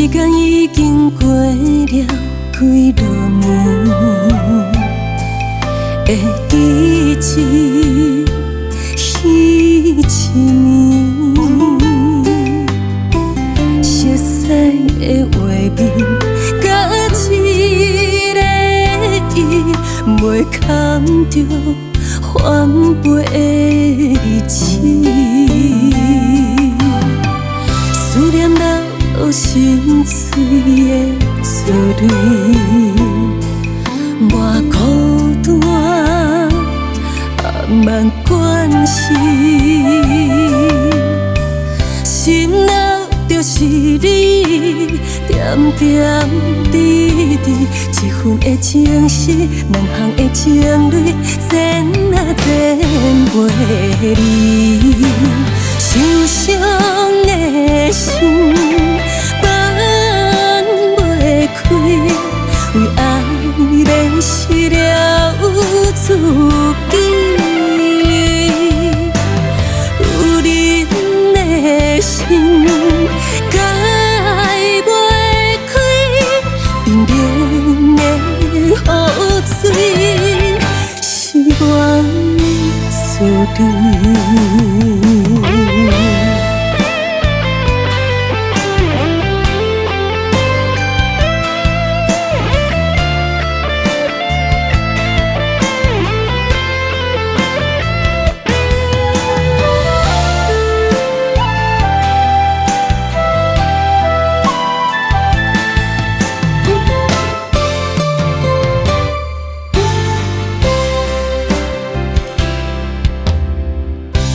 时间已经过了几落年，会记一彼一年，熟悉的画面，甲一个伊袂堪着翻飞的情，思念流心碎的滋润，我孤单万关心，心内就是你，点点滴滴，一份的情丝，两行的情泪，千啊千袂离，受伤的心放袂开，为爱练习了自己。有人的心解袂开，冰冷的雨水是我的思念。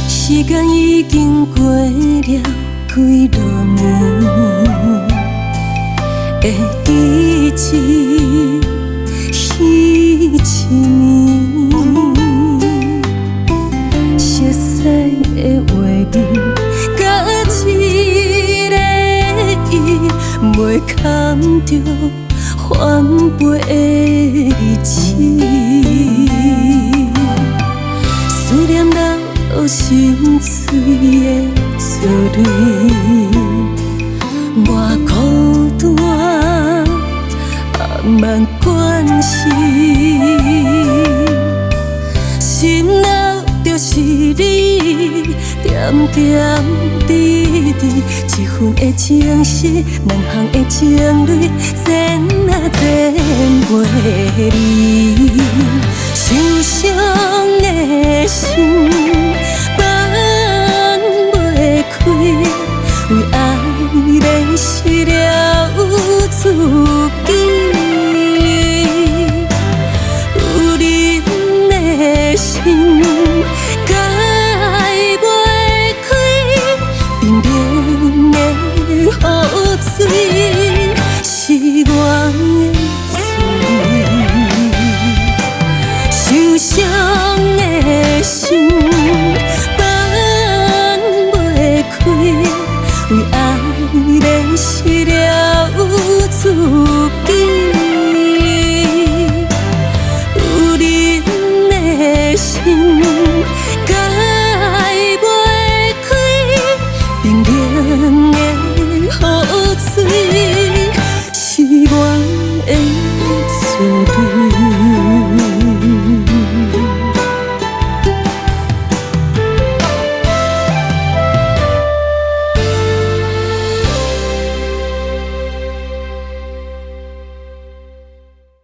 时间已经过了几落年，会记一彼一年，熟悉的画面，甲一个伊袂堪着翻飞的情，思念流心碎的滋润，我孤单万关心，心内就是你，点点滴滴，一份的情丝，两行的情泪，千啊千袂离，受伤的心为爱练习了自己，有人的心解袂开，冰冷的雨水是我的罪，受伤的心为爱练习了自己，有人的心解